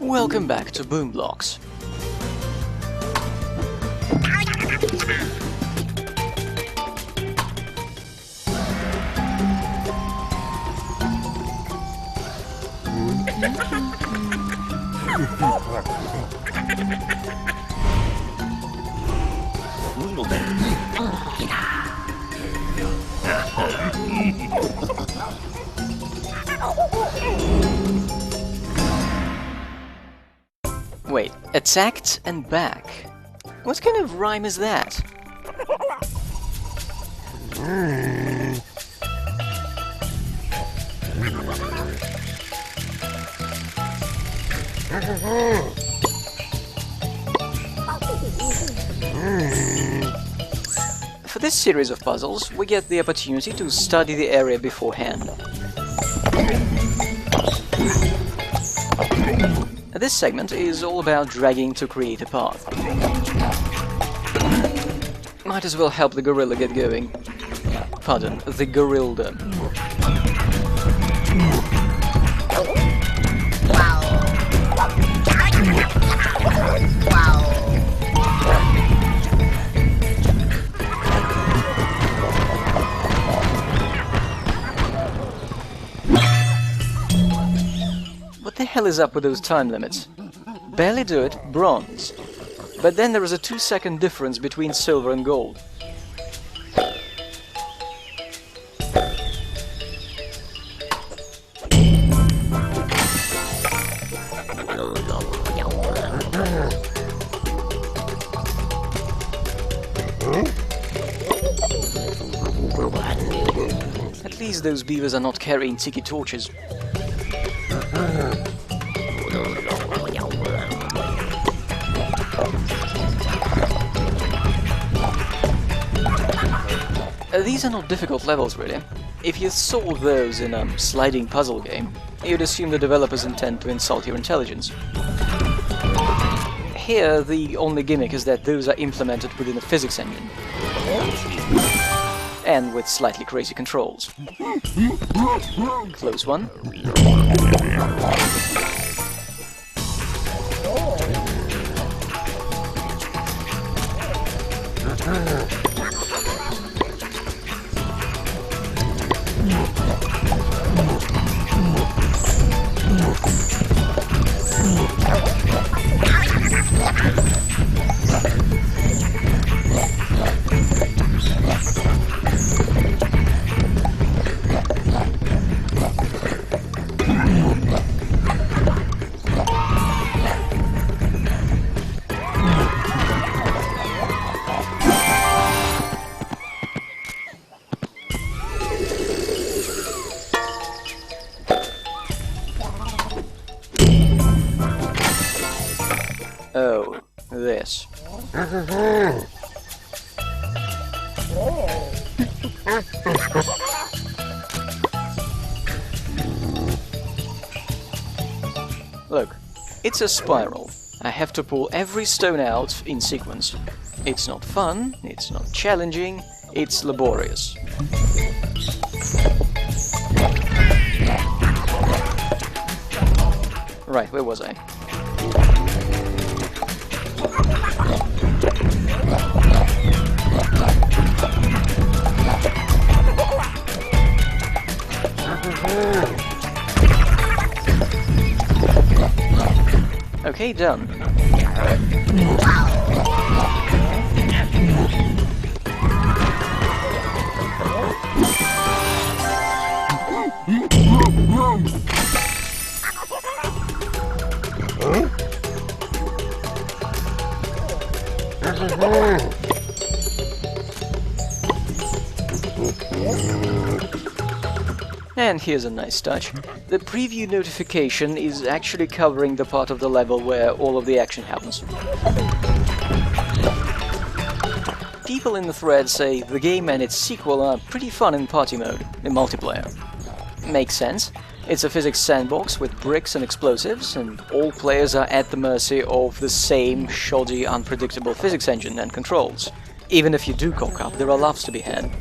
Welcome back to Blox. Wait, attacked and back? What kind of rhyme is that? For this series of puzzles, we get the opportunity to study the area beforehand. This segment is all about dragging to create a path. Might as well help the gorilla get going. Pardon, the gorilla. What the hell is up with those time limits? Barely do it, bronze. But then there is a 2-second difference between silver and gold. At least those beavers are not carrying tiki torches. These are not difficult levels, really. If you solve those in a sliding puzzle game, you'd assume the developers intend to insult your intelligence. Here, the only gimmick is that those are implemented within a physics engine. And with slightly crazy controls. Close one. Oh, this. Look, it's a spiral. I have to pull every stone out in sequence. It's not fun, it's not challenging, it's laborious. Right, where was I? Okay, done. And here's a nice touch. The preview notification is actually covering the part of the level where all of the action happens. People in the thread say the game and its sequel are pretty fun in party mode, in multiplayer. Makes sense. It's a physics sandbox with bricks and explosives, and all players are at the mercy of the same shoddy, unpredictable physics engine and controls. Even if you do cock up, there are laughs to be had.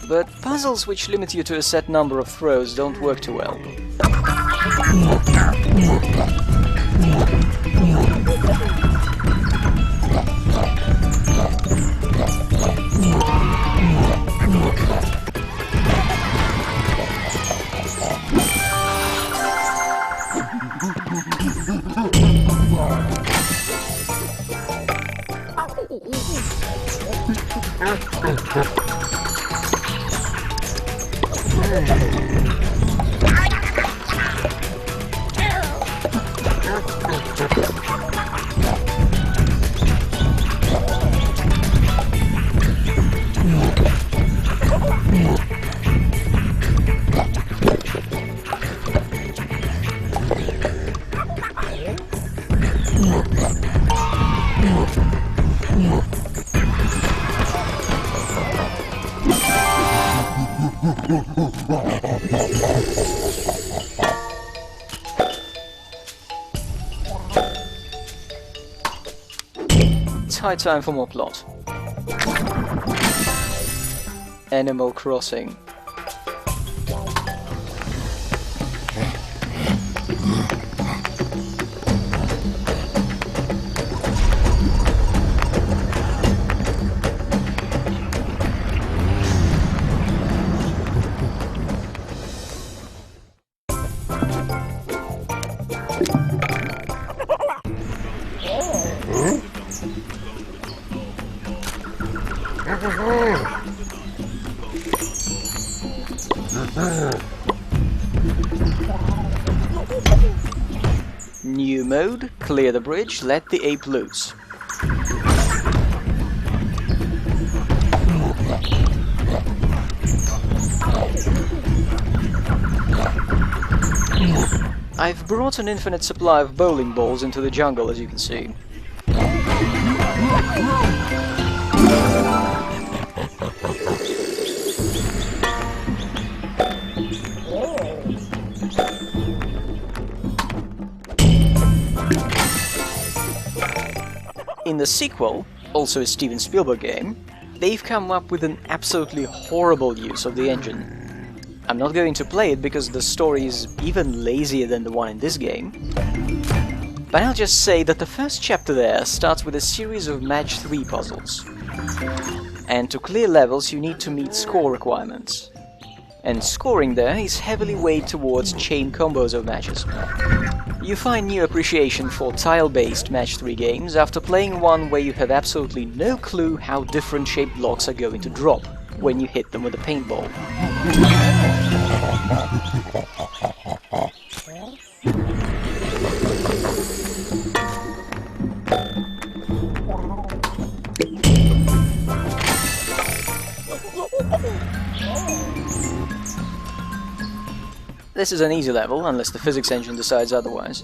But puzzles which limit you to a set number of throws don't work too well. It's high time for more plot. Animal Crossing. New mode, clear the bridge, let the ape loose. I've brought an infinite supply of bowling balls into the jungle, as you can see. In the sequel, also a Steven Spielberg game, they've come up with an absolutely horrible use of the engine. I'm not going to play it because the story is even lazier than the one in this game, but I'll just say that the first chapter there starts with a series of match 3 puzzles. And to clear levels you need to meet score requirements. And scoring there is heavily weighed towards chain combos of matches. You find new appreciation for tile-based match 3 games after playing one where you have absolutely no clue how different shaped blocks are going to drop when you hit them with a paintball. This is an easy level, unless the physics engine decides otherwise.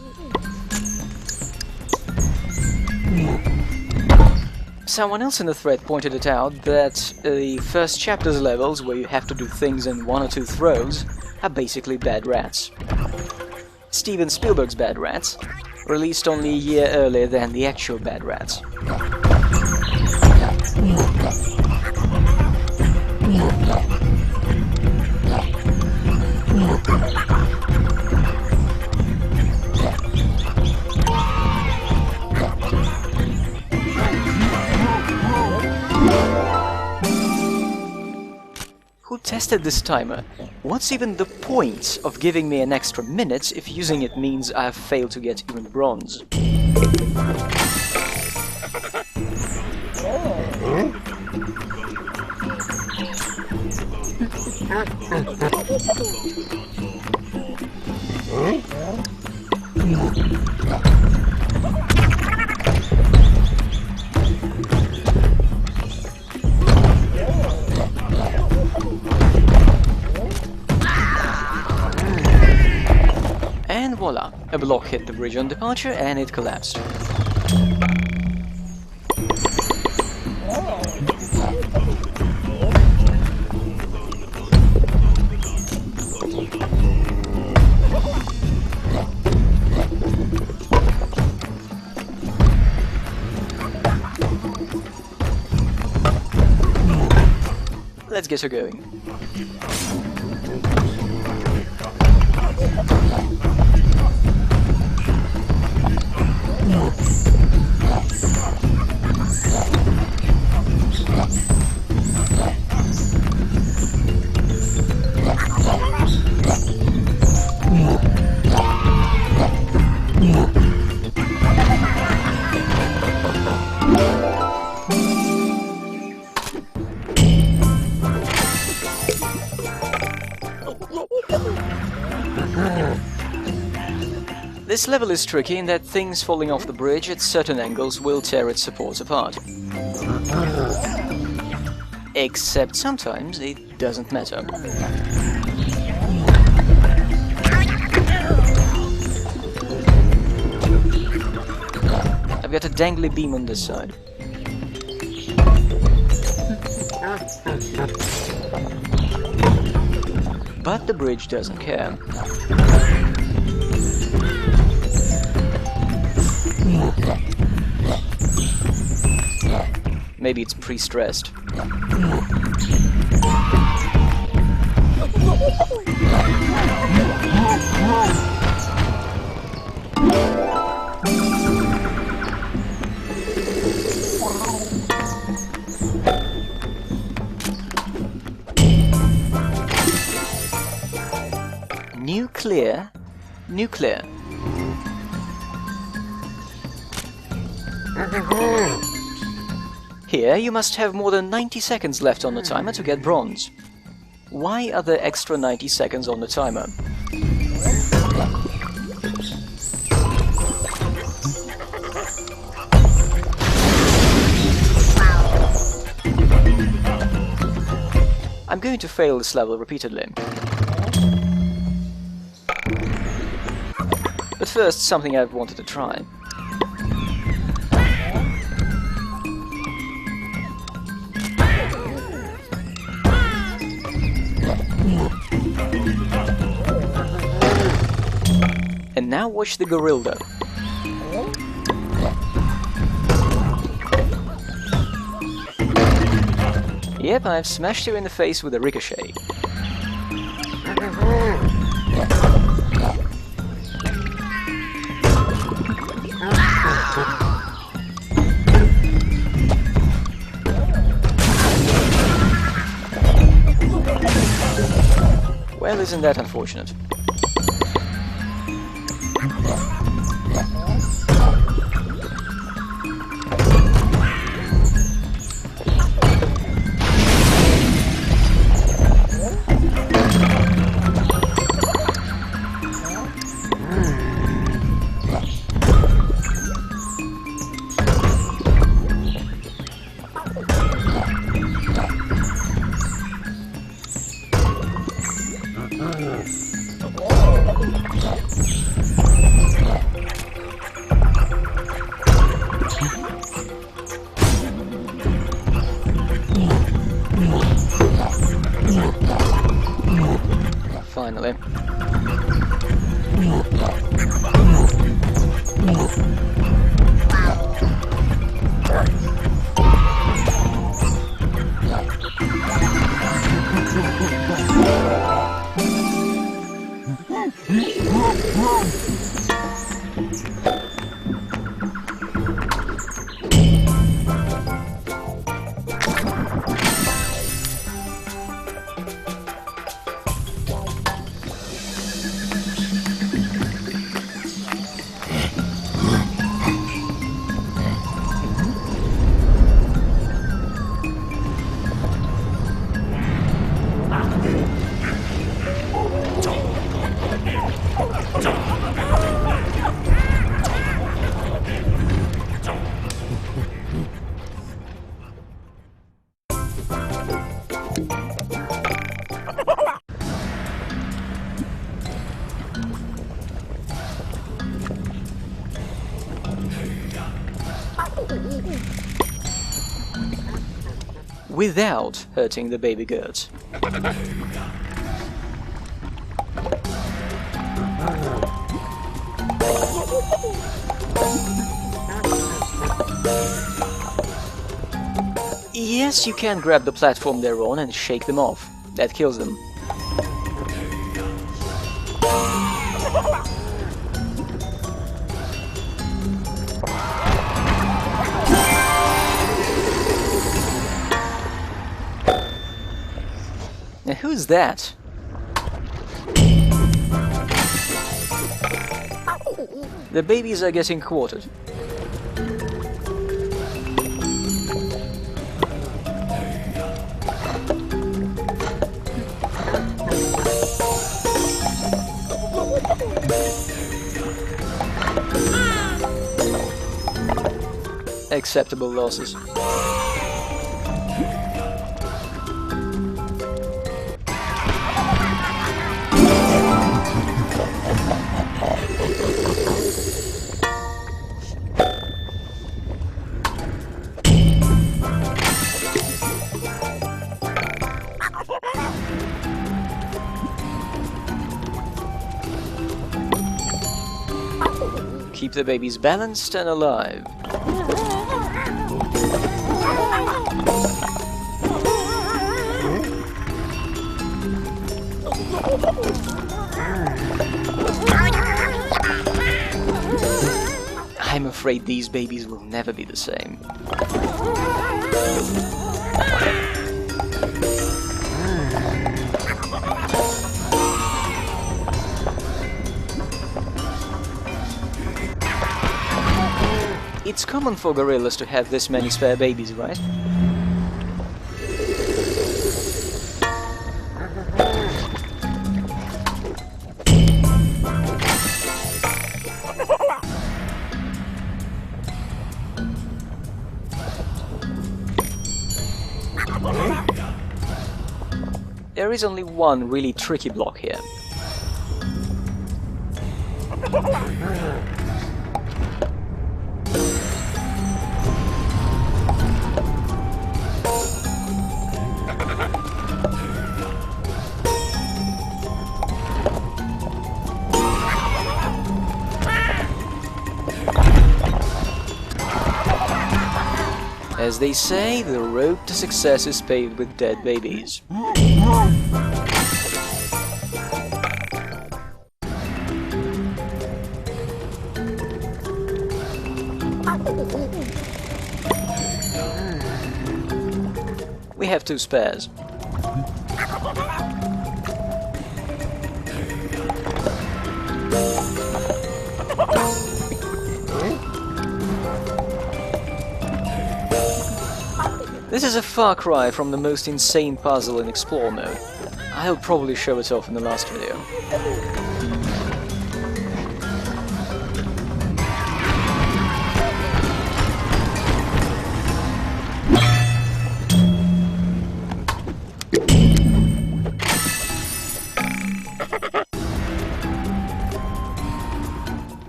Someone else in the thread pointed it out that the first chapter's levels, where you have to do things in 1 or 2 throws, are basically Bad Rats. Steven Spielberg's Bad Rats, released only a year earlier than the actual Bad Rats. Who tested this timer? What's even the point of giving me an extra minute if using it means I have failed to get even bronze? And voila, a block hit the bridge on departure and it collapsed. Let's get her going. This level is tricky in that things falling off the bridge at certain angles will tear its supports apart. Except sometimes it doesn't matter. I've got a dangly beam on this side. But the bridge doesn't care. Maybe it's pre-stressed. Nuclear. Nuclear. Here you must have more than 90 seconds left on the timer to get bronze. Why are there extra 90 seconds on the timer? I'm going to fail this level repeatedly. But first, something I've wanted to try. And now watch the gorilla. Yep, I've smashed you in the face with a ricochet. Well, isn't that unfortunate? Finally. Without hurting the baby goats. Yes, you can grab the platform they're on and shake them off. That kills them. Now, who's that? The babies are getting quartered. Acceptable losses. Keep the babies balanced and alive. I'm afraid these babies will never be the same. It's common for gorillas to have this many spare babies, right? There is only one really tricky block here. As they say, the road to success is paved with dead babies. We have 2 spares. This is a far cry from the most insane puzzle in Explore mode. I'll probably show it off in the last video.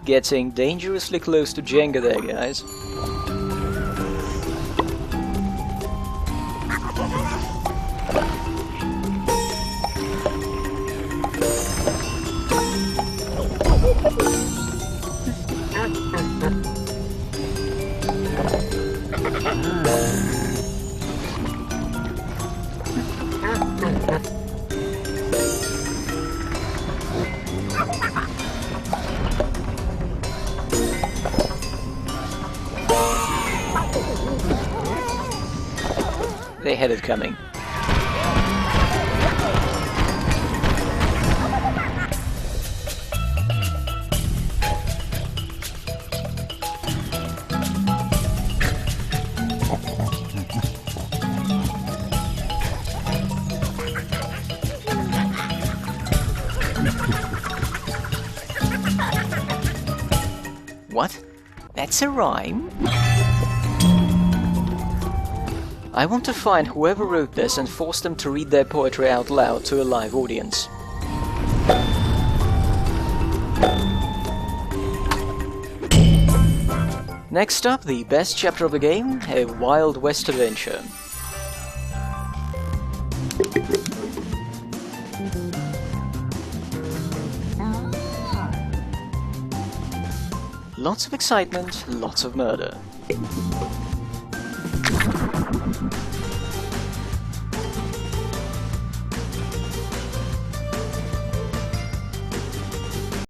Getting dangerously close to Jenga there, guys. They had it coming. What? That's a rhyme? I want to find whoever wrote this and force them to read their poetry out loud to a live audience. Next up, the best chapter of the game, a Wild West adventure. Lots of excitement, lots of murder.